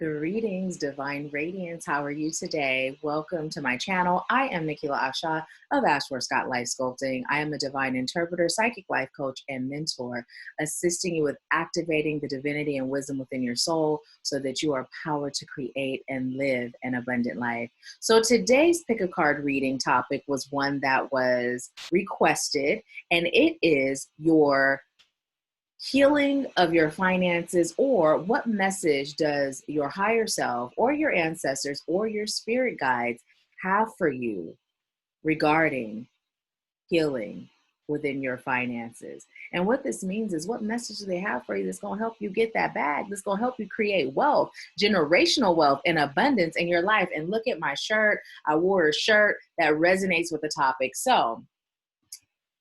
Greetings, Divine Radiance. How are you today? Welcome to my channel. I am Nahkila Isha of AshworthScott Life Sculpting. I am a divine interpreter, psychic life coach, and mentor, assisting you with activating the divinity and wisdom within your soul so that you are empowered to create and live an abundant life. So today's pick a card reading topic was one that was requested, and it is your healing of your finances, or what message does your higher self or your ancestors or your spirit guides have for you regarding healing within your finances. And what this means is, what message do they have for you that's going to help you get that bag, that's going to help you create wealth, generational wealth and abundance in your life. And look at my shirt. I wore a shirt that resonates with the topic. So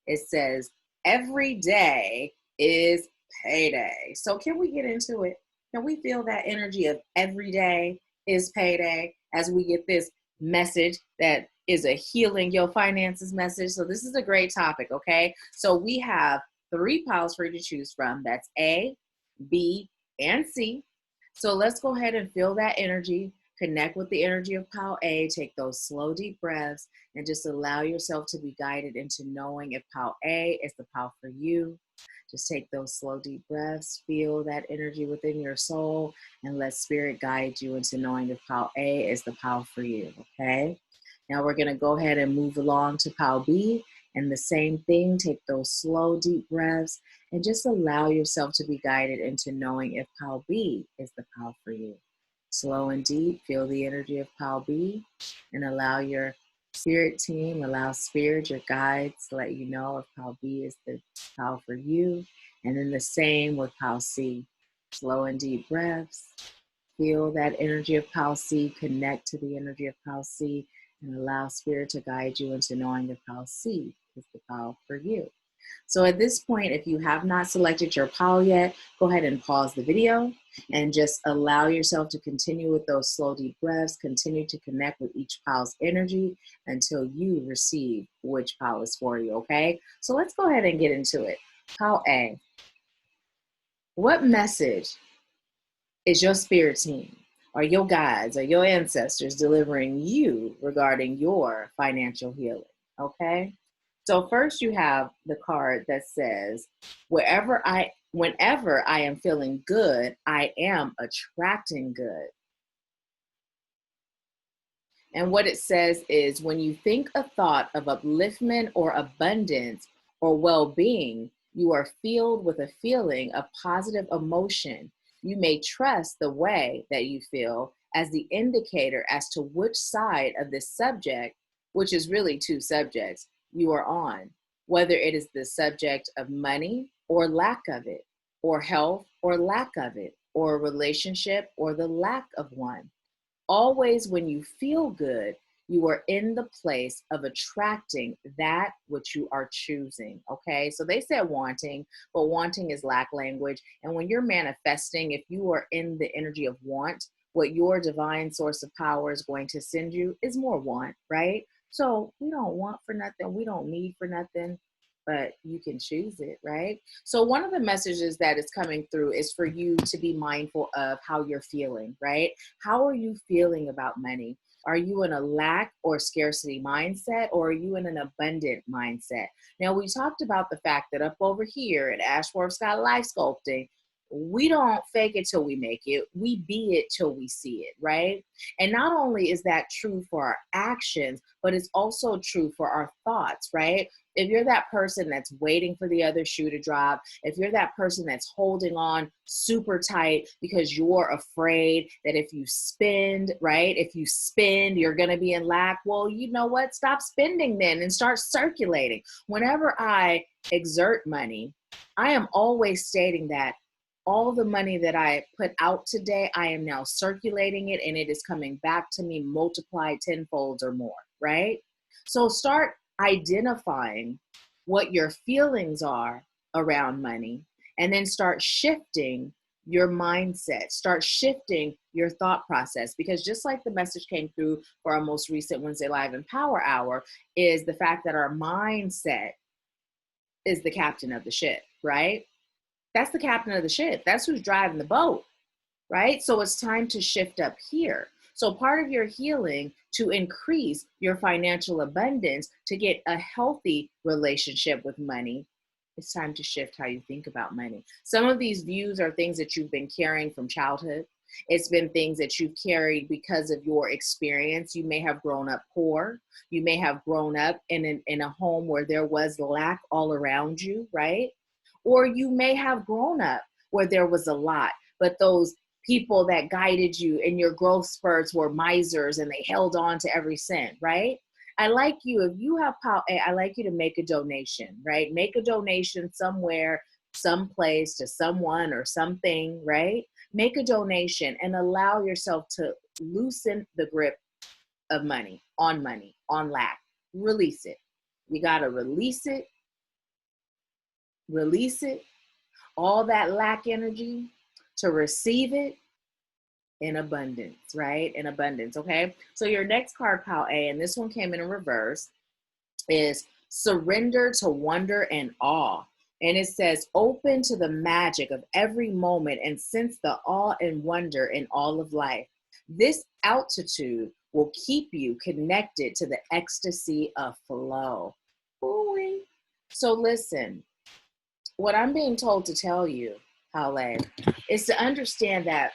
it says, every day is payday. So can we get into it? Can we feel that energy of every day is payday as we get this message that is a healing your finances message? So this is a great topic, okay? So we have 3 piles for you to choose from. That's A, B, and C. So let's go ahead and feel that energy. Connect with the energy of pile A. Take those slow, deep breaths and just allow yourself to be guided into knowing if pile A is the pile for you. Just take those slow, deep breaths, feel that energy within your soul, and let spirit guide you into knowing if pile A is the pile for you, okay? Now we're gonna go ahead and move along to pile B, and the same thing, take those slow, deep breaths, and just allow yourself to be guided into knowing if pile B is the pile for you. Slow and deep, feel the energy of pile B, and allow your spirit team, allow spirit, your guides, to let you know if pile B is the pile for you. And then the same with pile C. Slow and deep breaths. Feel that energy of pile C, connect to the energy of pile C, and allow spirit to guide you into knowing if pile C is the pile for you. So at this point, if you have not selected your pile yet, go ahead and pause the video and just allow yourself to continue with those slow, deep breaths. Continue to connect with each pile's energy until you receive which pile is for you, okay? So let's go ahead and get into it. Pile A. What message is your spirit team or your guides or your ancestors delivering you regarding your financial healing, okay? So first you have the card that says, whenever I am feeling good, I am attracting good. And what it says is, when you think a thought of upliftment or abundance or well-being, you are filled with a feeling of positive emotion. You may trust the way that you feel as the indicator as to which side of this subject, which is really 2 subjects, you are on, whether it is the subject of money or lack of it, or health or lack of it, or a relationship or the lack of one. Always when you feel good, you are in the place of attracting that which you are choosing, okay? So they said wanting, but wanting is lack language. And when you're manifesting, if you are in the energy of want, what your divine source of power is going to send you is more want, right? So we don't want for nothing. We don't need for nothing, but you can choose it, right? So one of the messages that is coming through is for you to be mindful of how you're feeling, right? How are you feeling about money? Are you in a lack or scarcity mindset, or are you in an abundant mindset? Now, we talked about the fact that up over here at AshworthScott Life Sculpting, we don't fake it till we make it. We be it till we see it, right? And not only is that true for our actions, but it's also true for our thoughts, right? If you're that person that's waiting for the other shoe to drop, if you're that person that's holding on super tight because you're afraid that if you spend, right, if you spend, you're going to be in lack, well, you know what? Stop spending then and start circulating. Whenever I exert money, I am always stating that all the money that I put out today, I am now circulating it, and it is coming back to me multiplied tenfold or more, right? So start identifying what your feelings are around money, and then start shifting your mindset, start shifting your thought process. Because just like the message came through for our most recent Wednesday Live and Power Hour, is the fact that our mindset is the captain of the ship, right? That's the captain of the ship. That's who's driving the boat. right? So it's time to shift up here. So part of your healing to increase your financial abundance, to get a healthy relationship with money, it's time to shift how you think about money. Some of these views are things that you've been carrying from childhood. It's been things that you've carried because of your experience. You may have grown up poor. You may have grown up in a home where there was lack all around you, right? Or you may have grown up where there was a lot, but those people that guided you in your growth spurts were misers and they held on to every cent, right? I like you, if you have power, I like you to make a donation, right? Make a donation somewhere, someplace, to someone or something, right? Make a donation and allow yourself to loosen the grip of money, on lack. Release it. You got to release it. Release it. All that lack energy, to receive it in abundance, right? In abundance, okay? So your next card, Pile A, and this one came in reverse, is surrender to wonder and awe. And it says, open to the magic of every moment and sense the awe and wonder in all of life. This altitude will keep you connected to the ecstasy of flow. Ooh-wee. So listen, what I'm being told to tell you, Pale, is to understand that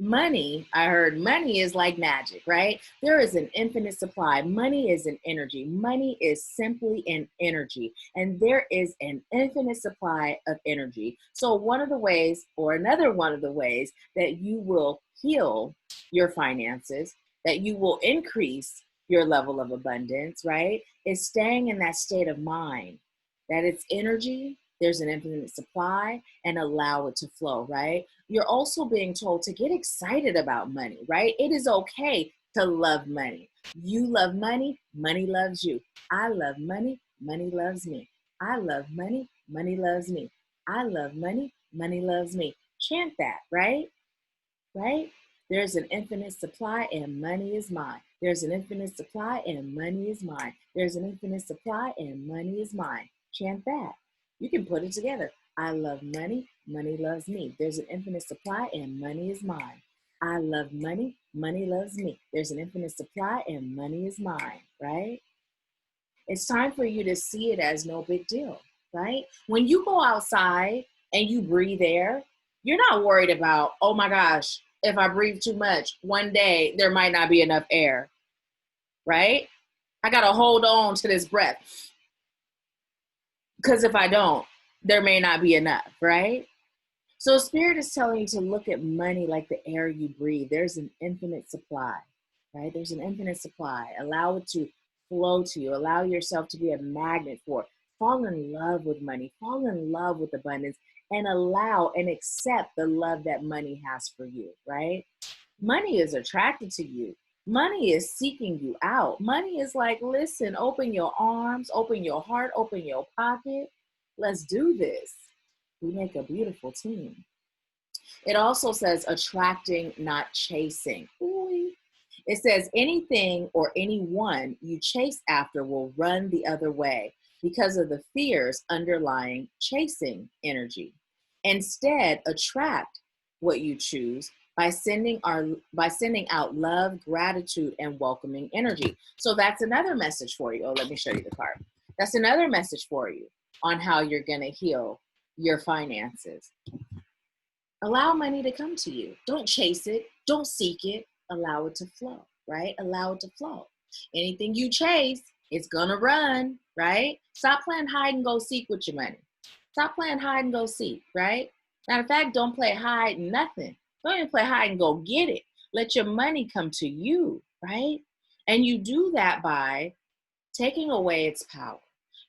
money, I heard money is like magic, right? There is an infinite supply. Money is an energy. Money is simply an energy. And there is an infinite supply of energy. So one of the ways, or another one of the ways that you will heal your finances, that you will increase your level of abundance, right, is staying in that state of mind, that it's energy, there's an infinite supply, and allow it to flow, right? You're also being told to get excited about money, right? It is okay to love money. You love money, money loves you. I love money, money loves me. I love money, money loves me. I love money, money loves me. Chant that, right? Right? There's an infinite supply and money is mine. There's an infinite supply and money is mine. There's an infinite supply and money is mine. Chant that. You can put it together. I love money, money loves me. There's an infinite supply and money is mine. I love money, money loves me. There's an infinite supply and money is mine, right? It's time for you to see it as no big deal, right? When you go outside and you breathe air, you're not worried about, oh my gosh, if I breathe too much, one day there might not be enough air, right? I got to hold on to this breath, because if I don't, there may not be enough, right? So Spirit is telling you to look at money like the air you breathe. There's an infinite supply, right? There's an infinite supply. Allow it to flow to you. Allow yourself to be a magnet for it. Fall in love with money. Fall in love with abundance, and allow and accept the love that money has for you, right? Money is attracted to you. Money is seeking you out. Money is like, listen, open your arms, open your heart, open your pocket. Let's do this. We make a beautiful team. It also says attracting, not chasing. Ooh. It says anything or anyone you chase after will run the other way because of the fears underlying chasing energy. Instead, attract what you choose by sending out love, gratitude, and welcoming energy. So that's another message for you. Oh, let me show you the card. That's another message for you on how you're going to heal your finances. Allow money to come to you. Don't chase it. Don't seek it. Allow it to flow, right? Allow it to flow. Anything you chase, it's going to run, right? Stop playing hide and go seek with your money. Stop playing hide and go seek, right? Matter of fact, don't play hide nothing. Don't even play hide and go get it. Let your money come to you, right? And you do that by taking away its power.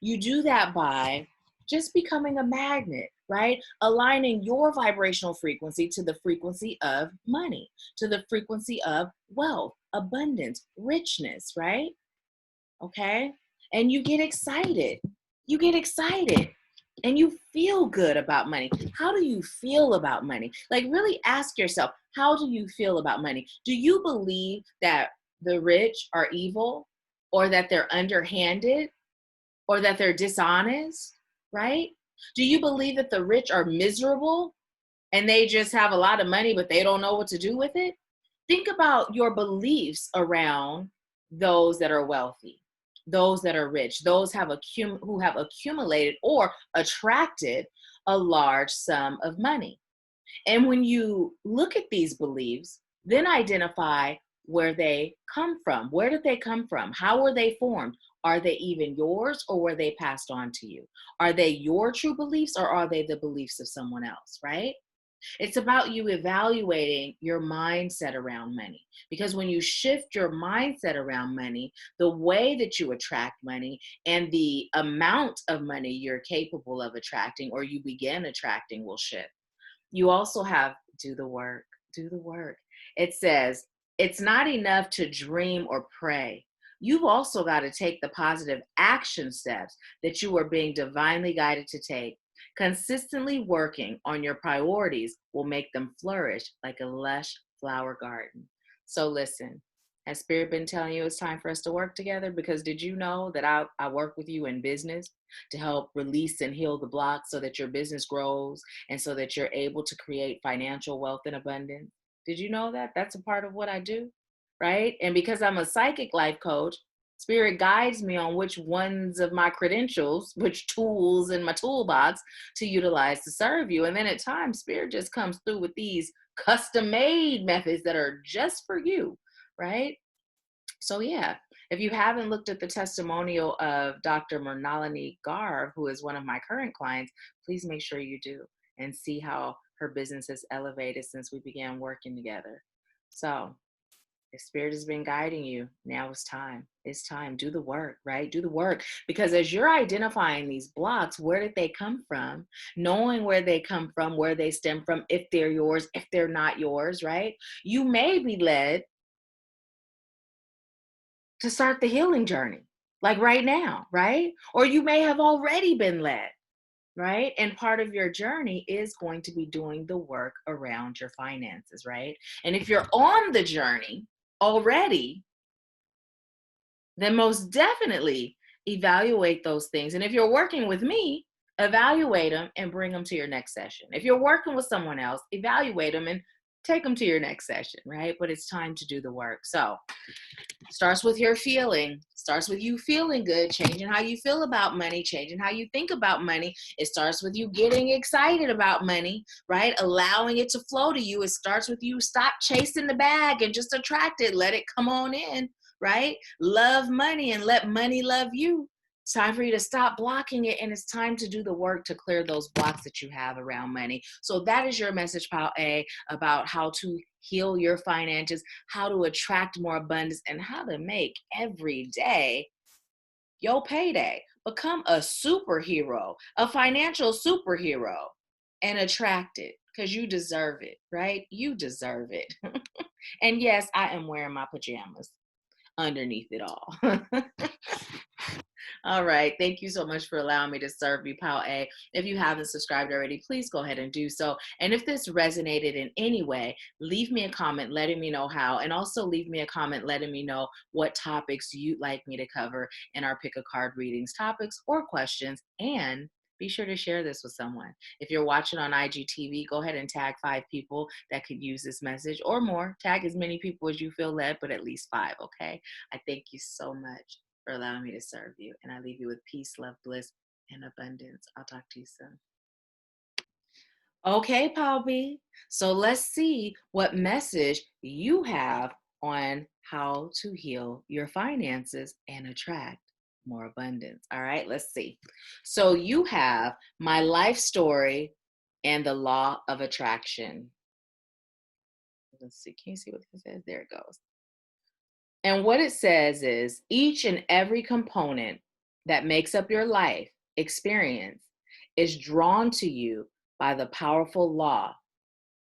You do that by just becoming a magnet, right? Aligning your vibrational frequency to the frequency of money, to the frequency of wealth, abundance, richness, right? Okay? And you get excited. You get excited. And you feel good about money. How do you feel about money? Like, really ask yourself, how do you feel about money? Do you believe that the rich are evil, or that they're underhanded, or that they're dishonest, right? Do you believe that the rich are miserable, and they just have a lot of money, but they don't know what to do with it. Think about your beliefs around those that are wealthy, those that are rich, those who have accumulated or attracted a large sum of money. And when you look at these beliefs, then identify where they come from. Where did they come from? How were they formed? Are they even yours, or were they passed on to you? Are they your true beliefs, or are they the beliefs of someone else, right? It's about you evaluating your mindset around money. Because when you shift your mindset around money, the way that you attract money and the amount of money you're capable of attracting or you begin attracting will shift. You also have do the work, do the work. It says it's not enough to dream or pray. You've also got to take the positive action steps that you are being divinely guided to take. Consistently working on your priorities will make them flourish like a lush flower garden. So listen, has Spirit been telling you it's time for us to work together? Because did you know that I work with you in business to help release and heal the blocks so that your business grows and so that you're able to create financial wealth and abundance? Did you know that? That's a part of what I do, right? And because I'm a psychic life coach, Spirit guides me on which ones of my credentials, which tools in my toolbox to utilize to serve you. And then at times, Spirit just comes through with these custom made methods that are just for you, right? So yeah, if you haven't looked at the testimonial of Dr. Mernalini Garv, who is one of my current clients, please make sure you do and see how her business has elevated since we began working together. So if Spirit has been guiding you, now it's time. It's time. Do the work, right? Do the work. Because as you're identifying these blocks, where did they come from? Knowing where they come from, where they stem from, if they're yours, if they're not yours, right? You may be led to start the healing journey, like right now, right? Or you may have already been led, right? And part of your journey is going to be doing the work around your finances, right? And if you're on the journey already, then most definitely evaluate those things. And if you're working with me, evaluate them and bring them to your next session. If you're working with someone else, evaluate them and take them to your next session, right? But it's time to do the work. So starts with your feeling, starts with you feeling good, changing how you feel about money, changing how you think about money. It starts with you getting excited about money, right? Allowing it to flow to you. It starts with you stop chasing the bag and just attract it. Let it come on in, right? Love money and let money love you. It's time for you to stop blocking it, and it's time to do the work to clear those blocks that you have around money. So that is your message, Pal A, about how to heal your finances, how to attract more abundance, and how to make every day your payday. Become a superhero, a financial superhero, and attract it because you deserve it, right? You deserve it. And yes, I am wearing my pajamas underneath it all. All right. Thank you so much for allowing me to serve you, Pal A. If you haven't subscribed already, please go ahead and do so. And if this resonated in any way, leave me a comment letting me know how. And also leave me a comment letting me know what topics you'd like me to cover in our Pick a Card readings, topics or questions. And be sure to share this with someone. If you're watching on IGTV, go ahead and tag 5 people that could use this message or more. Tag as many people as you feel led, but at least 5, okay? I thank you so much for allowing me to serve you. And I leave you with peace, love, bliss, and abundance. I'll talk to you soon. Okay, Paul B. So let's see what message you have on how to heal your finances and attract more abundance. All right, let's see. So you have my life story and the law of attraction. Let's see. Can you see what this says? There it goes. And what it says is each and every component that makes up your life experience is drawn to you by the powerful law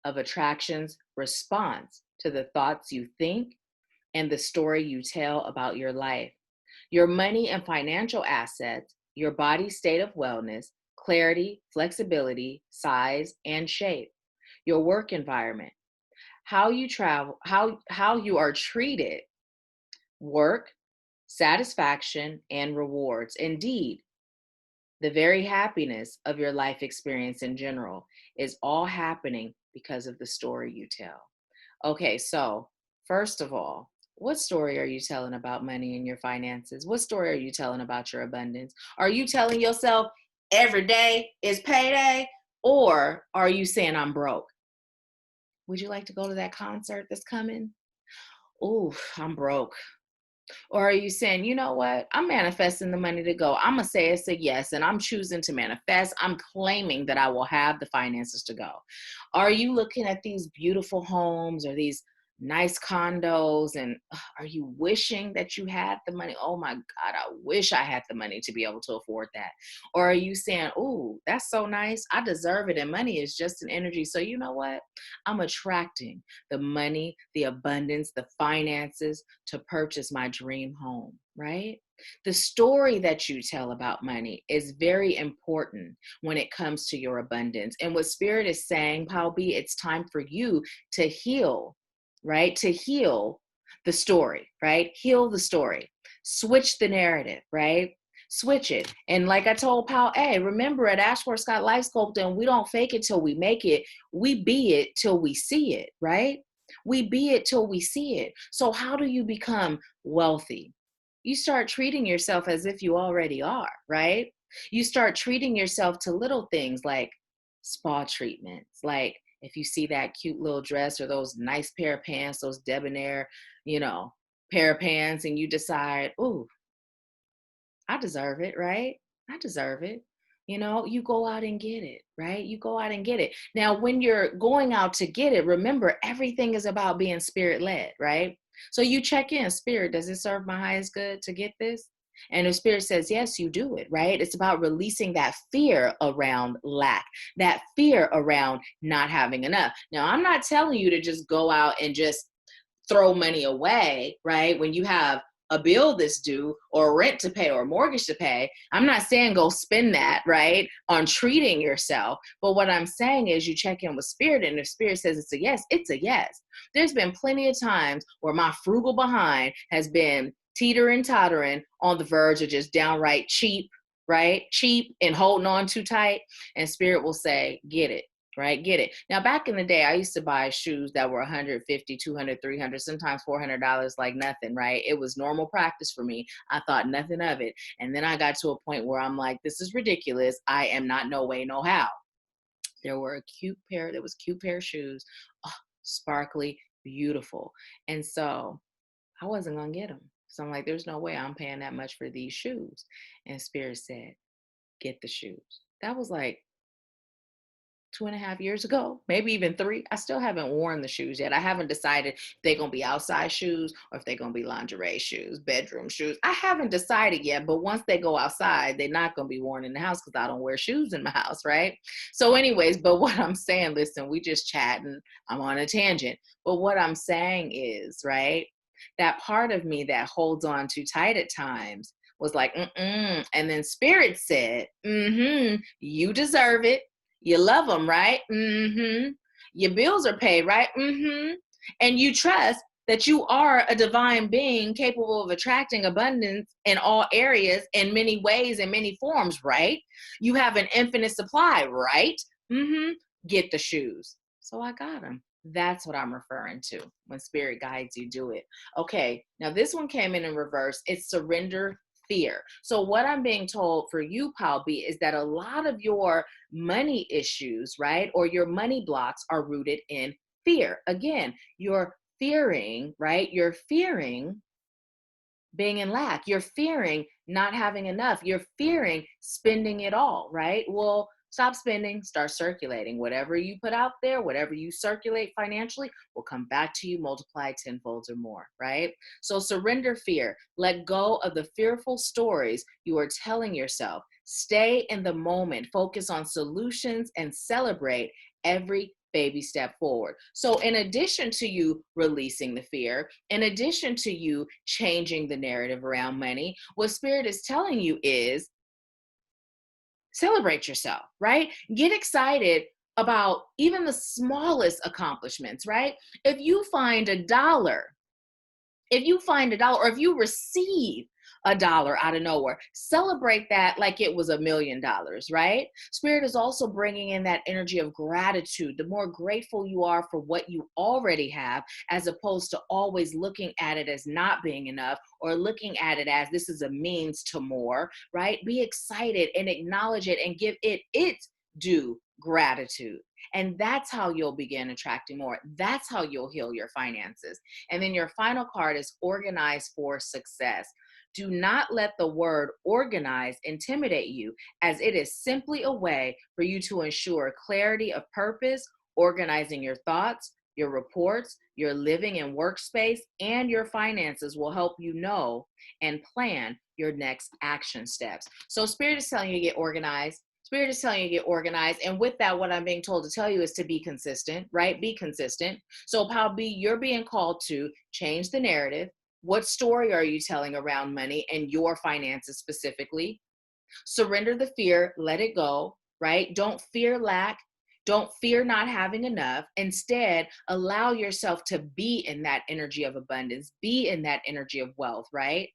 of attraction's response to the thoughts you think and the story you tell about your life. Your money and financial assets, your body's state of wellness, clarity, flexibility, size, and shape, your work environment, how you travel, how you are treated, work, satisfaction, and rewards. Indeed, the very happiness of your life experience in general is all happening because of the story you tell. Okay, so first of all, what story are you telling about money and your finances? What story are you telling about your abundance? Are you telling yourself every day is payday? Or are you saying I'm broke? Would you like to go to that concert that's coming? Ooh, I'm broke. Or are you saying, you know what? I'm manifesting the money to go. I'm going to say it's a yes, and I'm choosing to manifest. I'm claiming that I will have the finances to go. Are you looking at these beautiful homes or these nice condos, and are you wishing that you had the money? Oh my God, I wish I had the money to be able to afford that. Or are you saying, oh, that's so nice. I deserve it. And money is just an energy. So you know what? I'm attracting the money, the abundance, the finances to purchase my dream home, right? The story that you tell about money is very important when it comes to your abundance. And what Spirit is saying, Paul B, it's time for you to heal, right? To heal the story, right? Heal the story. Switch the narrative, right? Switch it. And like I told Paul A, remember at AshworthScott Life Sculpting, we don't fake it till we make it. We be it till we see it, right? We be it till we see it. So how do you become wealthy? You start treating yourself as if you already are, right? You start treating yourself to little things like spa treatments. Like if you see that cute little dress or those nice pair of pants, those debonair, pair of pants, and you decide, ooh, I deserve it, right? I deserve it. You go out and get it, right? You go out and get it. Now, when you're going out to get it, remember everything is about being spirit led, right? So you check in, spirit, does it serve my highest good to get this? And if spirit says, yes, you do it, right? It's about releasing that fear around lack, that fear around not having enough. Now, I'm not telling you to just go out and just throw money away, right? When you have a bill that's due or rent to pay or mortgage to pay. I'm not saying go spend that, right, on treating yourself. But what I'm saying is you check in with spirit, and if spirit says it's a yes, it's a yes. There's been plenty of times where my frugal behind has been teetering, tottering on the verge of just downright cheap, right? Cheap and holding on too tight. And spirit will say, get it. Right? Get it. Now, back in the day, I used to buy shoes that were $150, $200, $300, sometimes $400, like nothing, right? It was normal practice for me. I thought nothing of it. And then I got to a point where I'm like, this is ridiculous. I am not no way, no how. There was cute pair of shoes, sparkly, beautiful. And so I wasn't going to get them. So I'm like, there's no way I'm paying that much for these shoes. And Spirit said, get the shoes. That was like 2.5 years ago, maybe even 3. I still haven't worn the shoes yet. I haven't decided if they're going to be outside shoes or if they're going to be lingerie shoes, bedroom shoes. I haven't decided yet, but once they go outside, they're not going to be worn in the house because I don't wear shoes in my house, right? So anyways, but what I'm saying, listen, we just chatting. I'm on a tangent. But what I'm saying is, right, that part of me that holds on too tight at times was like, mm-mm. And then Spirit said, you deserve it. You love them, right? Your bills are paid, right? And you trust that you are a divine being capable of attracting abundance in all areas, in many ways, in many forms, right? You have an infinite supply, right? Get the shoes. So I got them. That's what I'm referring to when spirit guides you, do it. Okay, now this one came in reverse. It's surrender fear. So what I'm being told for you, Paul B, is that a lot of your money issues, right, or your money blocks are rooted in fear. Again, you're fearing, right? You're fearing being in lack. You're fearing not having enough. You're fearing spending it all, right? Well, stop spending, start circulating. Whatever you put out there, whatever you circulate financially will come back to you multiplied tenfold or more, right? So surrender fear. Let go of the fearful stories you are telling yourself. Stay in the moment. Focus on solutions and celebrate every baby step forward. So in addition to you releasing the fear, in addition to you changing the narrative around money, what Spirit is telling you is celebrate yourself, right? Get excited about even the smallest accomplishments, right? If you find $1, or if you receive $1 out of nowhere. Celebrate that like it was $1 million, right? Spirit is also bringing in that energy of gratitude. The more grateful you are for what you already have, as opposed to always looking at it as not being enough or looking at it as this is a means to more, right? Be excited and acknowledge it and give it its due gratitude. And that's how you'll begin attracting more. That's how you'll heal your finances. And then your final card is organize for success. Do not let the word organize intimidate you, as it is simply a way for you to ensure clarity of purpose, organizing your thoughts, your reports, your living and workspace, and your finances will help you know and plan your next action steps. So Spirit is telling you to get organized. Spirit is telling you to get organized. And with that, what I'm being told to tell you is to be consistent, right? Be consistent. So Pal B, you're being called to change the narrative. What story are you telling around money and your finances specifically? Surrender the fear, let it go, right? Don't fear lack. Don't fear not having enough. Instead, allow yourself to be in that energy of abundance, be in that energy of wealth, right?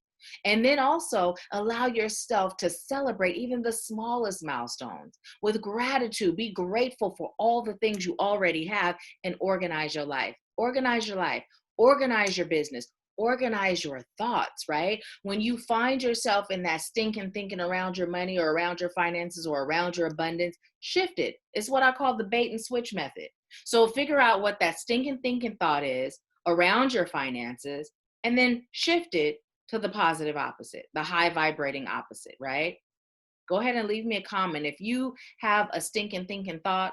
And then also allow yourself to celebrate even the smallest milestones with gratitude. Be grateful for all the things you already have and organize your life. Organize your life. Organize your business. Organize your thoughts, right? When you find yourself in that stinking thinking around your money or around your finances or around your abundance, shift it. It's what I call the bait and switch method. So figure out what that stinking thinking thought is around your finances and then shift it to the positive opposite, the high vibrating opposite, right? Go ahead and leave me a comment. If you have a stinking thinking thought,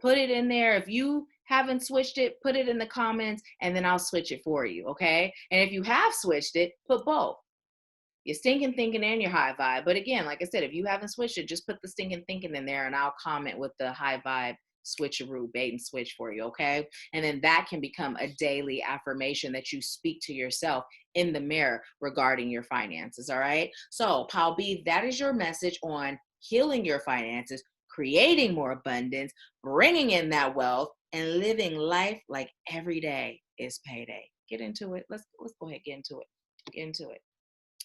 put it in there. If you haven't switched it, put it in the comments and then I'll switch it for you, okay? And if you have switched it, put both. Your stinking thinking and your high vibe. But again, like I said, if you haven't switched it, just put the stinking thinking in there and I'll comment with the high vibe switcheroo, bait and switch for you, okay? And then that can become a daily affirmation that you speak to yourself in the mirror regarding your finances, all right? So, Pal B, that is your message on healing your finances, creating more abundance, bringing in that wealth, and living life like every day is payday. Get into it. Let's go ahead, get into it. Get into it.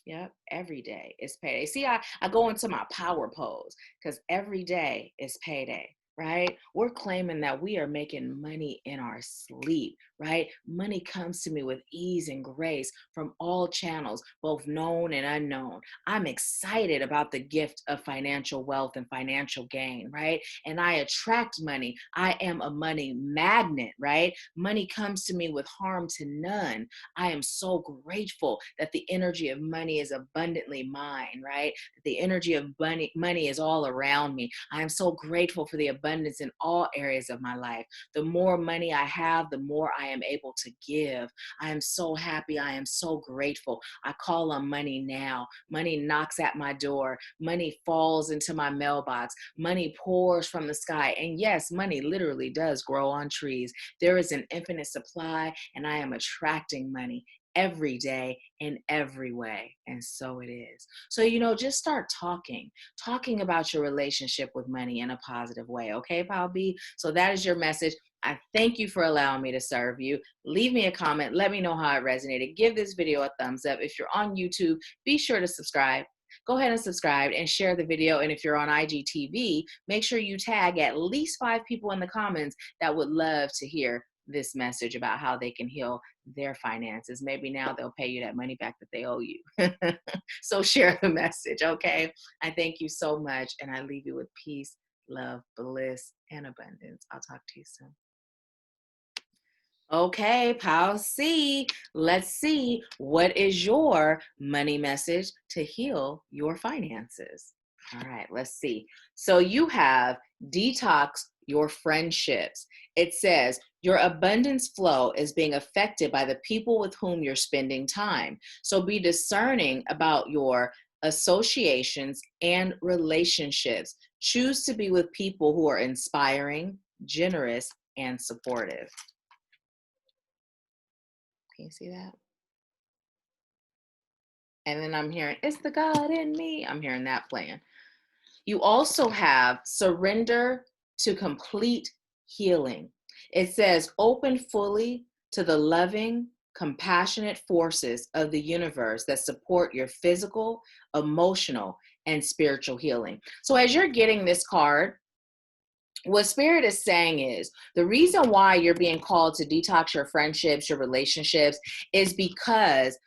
Yep, every day is payday. See, I go into my power pose because every day is payday, right? We're claiming that we are making money in our sleep, right? Money comes to me with ease and grace from all channels, both known and unknown. I'm excited about the gift of financial wealth and financial gain, right? And I attract money. I am a money magnet, right? Money comes to me with harm to none. I am so grateful that the energy of money is abundantly mine, right? The energy of money is all around me. I am so grateful for the abundance in all areas of my life. The more money I have, the more I am able to give. I am so happy. I am so grateful. I call on money now. Money knocks at my door. Money falls into my mailbox. Money pours from the sky. And yes, money literally does grow on trees. There is an infinite supply, and I am attracting money every day in every way. And so it is. So, just start talking about your relationship with money in a positive way. Okay, Pal B? So that is your message. I thank you for allowing me to serve you. Leave me a comment. Let me know how it resonated. Give this video a thumbs up. If you're on YouTube, be sure to subscribe. Go ahead and subscribe and share the video. And if you're on IGTV, make sure you tag at least 5 people in the comments that would love to hear this message about how they can heal their finances. Maybe now they'll pay you that money back that they owe you. So share the message, okay? I thank you so much, and I leave you with peace, love, bliss, and abundance. I'll talk to you soon. Okay, Pal C, let's see, what is your money message to heal your finances? All right, let's see. So you have detox your friendships. It says your abundance flow is being affected by the people with whom you're spending time. So be discerning about your associations and relationships. Choose to be with people who are inspiring, generous, and supportive. Can you see that? And then I'm hearing, it's the God in me. I'm hearing that playing. You also have surrender to complete healing. It says open fully to the loving, compassionate forces of the universe that support your physical, emotional, and spiritual healing. So as you're getting this card, what Spirit is saying is the reason why you're being called to detox your friendships, your relationships, is because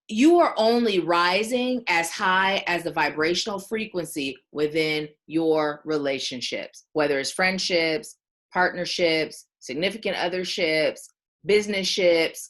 you are only rising as high as the vibrational frequency within your relationships, whether it's friendships, partnerships, significant otherships, business ships,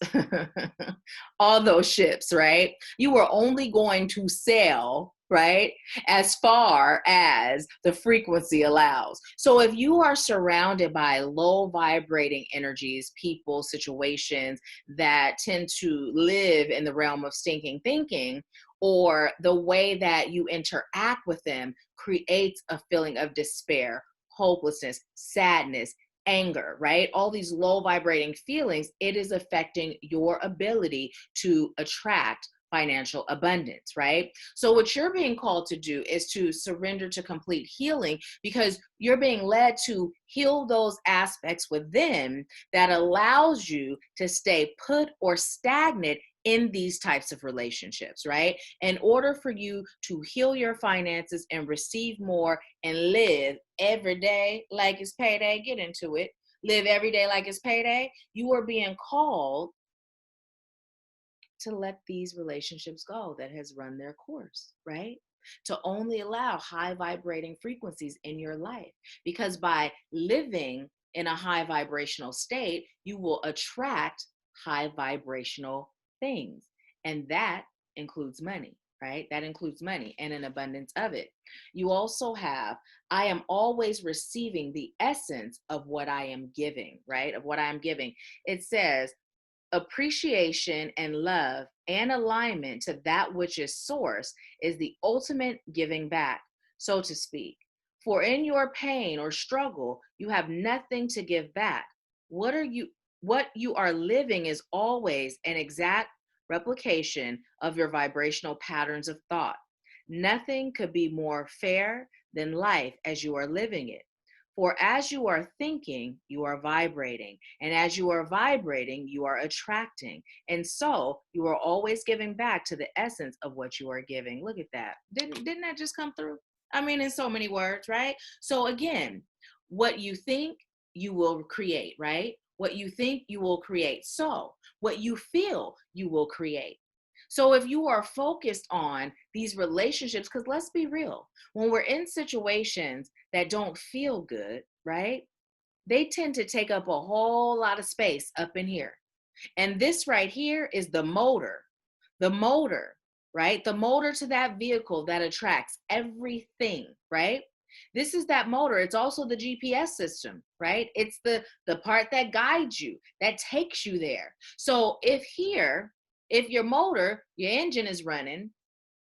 all those ships, right? You are only going to sail, right, as far as the frequency allows. So if you are surrounded by low vibrating energies, people, situations that tend to live in the realm of stinking thinking, or the way that you interact with them creates a feeling of despair, hopelessness, sadness, anger, right? All these low vibrating feelings, it is affecting your ability to attract financial abundance, right? So what you're being called to do is to surrender to complete healing, because you're being led to heal those aspects within that allows you to stay put or stagnant in these types of relationships, right? In order for you to heal your finances and receive more and live every day like it's payday, get into it, live every day like it's payday, you are being called to let these relationships go that has run their course, right? To only allow high vibrating frequencies in your life, because by living in a high vibrational state, you will attract high vibrational things. And that includes money, right? That includes money and an abundance of it. You also have, I am always receiving the essence of what I am giving, right? Of what I am giving. It says, appreciation and love and alignment to that which is source is the ultimate giving back, so to speak. For in your pain or struggle, you have nothing to give back. What you are living is always an exact replication of your vibrational patterns of thought. Nothing could be more fair than life as you are living it. For as you are thinking, you are vibrating. And as you are vibrating, you are attracting. And so you are always giving back to the essence of what you are giving. Look at that. Didn't that just come through? I mean, in so many words, right? So again, what you think, you will create, right? What you think, you will create. So what you feel, you will create. So if you are focused on these relationships, because let's be real, when we're in situations that don't feel good, right? They tend to take up a whole lot of space up in here. And this right here is the motor, right? The motor to that vehicle that attracts everything, right? This is that motor. It's also the GPS system, right? It's the part that guides you, that takes you there. So if your motor, your engine is running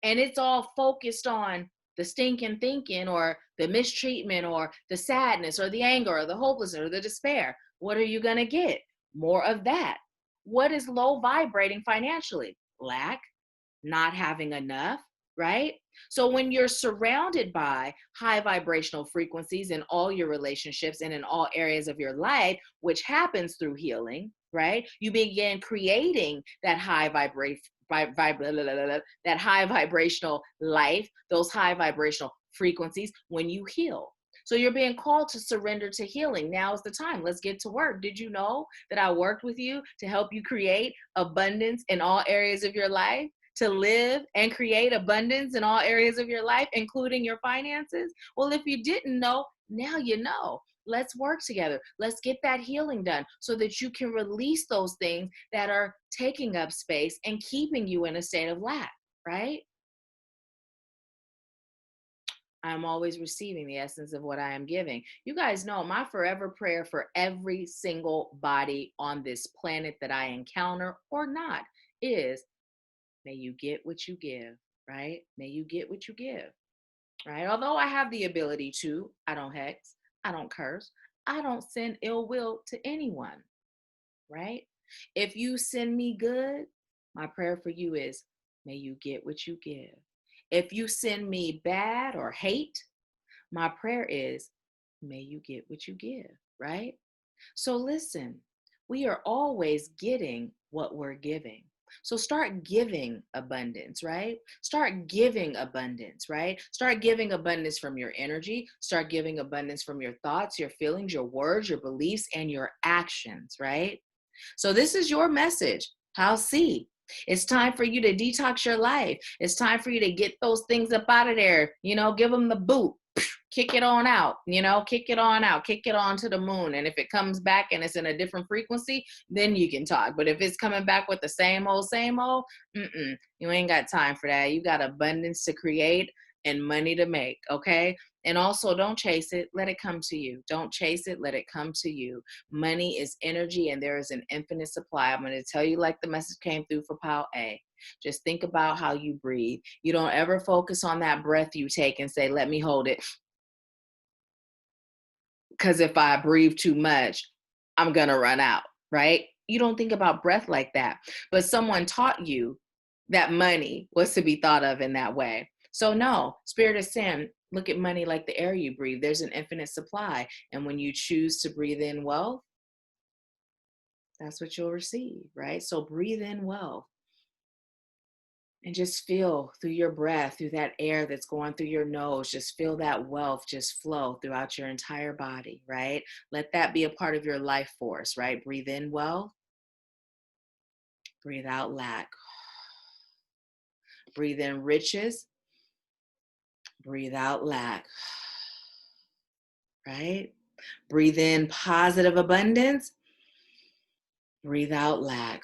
and it's all focused on the stinking thinking or the mistreatment or the sadness or the anger or the hopelessness or the despair, what are you going to get? More of that. What is low vibrating financially? Lack, not having enough, right? So when you're surrounded by high vibrational frequencies in all your relationships and in all areas of your life, which happens through healing, right? You begin creating that that high vibrational life, those high vibrational frequencies when you heal. So you're being called to surrender to healing. Now is the time. Let's get to work. Did you know that I worked with you to help you create abundance in all areas of your life? To live and create abundance in all areas of your life, including your finances? Well, if you didn't know, now you know. Let's work together. Let's get that healing done so that you can release those things that are taking up space and keeping you in a state of lack, right? I'm always receiving the essence of what I am giving. You guys know my forever prayer for every single body on this planet that I encounter or not is, may you get what you give, right? May you get what you give, right? Although I have the ability to, I don't hex, I don't curse, I don't send ill will to anyone, right? If you send me good, my prayer for you is, may you get what you give. If you send me bad or hate, my prayer is, may you get what you give, right? So listen, We are always getting what we're giving. So start giving abundance, right? Start giving abundance, right? Start giving abundance from your energy. Start giving abundance from your thoughts, your feelings, your words, your beliefs, and your actions, right? So this is your message. How see? It's time for you to detox your life. It's time for you to get those things up out of there. Give them the boot. Kick it on out, kick it on out, kick it on to the moon. And if it comes back and it's in a different frequency, then you can talk. But if it's coming back with the same old, you ain't got time for that. You got abundance to create and money to make, okay? And also, don't chase it. Let it come to you. Don't chase it. Let it come to you. Money is energy, and there is an infinite supply. I'm going to tell you like the message came through for Pile A. Just think about how you breathe. You don't ever focus on that breath you take and say, let me hold it. Because if I breathe too much, I'm going to run out, right? You don't think about breath like that. But someone taught you that money was to be thought of in that way. So no, spirit of sin, look at money like the air you breathe. There's an infinite supply. And when you choose to breathe in wealth, that's what you'll receive, right? So breathe in wealth. And just feel through your breath, through that air that's going through your nose, just feel that wealth just flow throughout your entire body, right? Let that be a part of your life force, right? Breathe in wealth, breathe out lack. Breathe in riches, breathe out lack, right? Breathe in positive abundance, breathe out lack.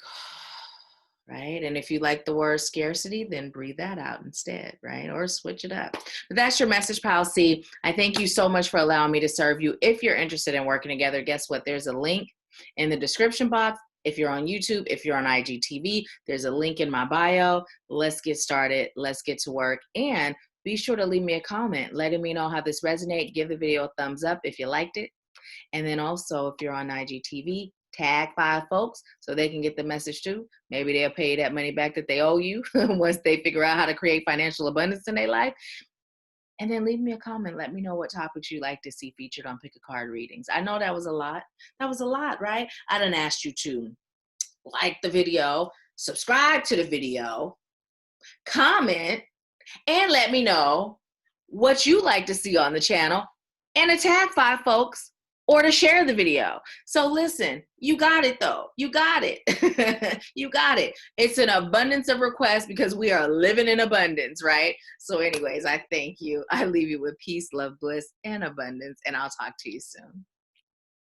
Right? And if you like the word scarcity, then breathe that out instead, right? Or switch it up. But that's your message, Pile C. I thank you so much for allowing me to serve you. If you're interested in working together, guess what? There's a link in the description box. If you're on YouTube, if you're on IGTV, there's a link in my bio. Let's get started. Let's get to work. And be sure to leave me a comment letting me know how this resonates. Give the video a thumbs up if you liked it. And then also, if you're on IGTV, tag 5 folks so they can get the message too. Maybe they'll pay that money back that they owe you once they figure out how to create financial abundance in their life. And then leave me a comment. Let me know what topics you like to see featured on Pick a Card readings. I know that was a lot. That was a lot, right? I done asked you to like the video, subscribe to the video, comment, and let me know what you like to see on the channel, and to tag 5 folks or to share the video. So listen, you got it though. You got it. You got it. It's an abundance of requests because we are living in abundance, right? So anyways, I thank you. I leave you with peace, love, bliss, and abundance, and I'll talk to you soon.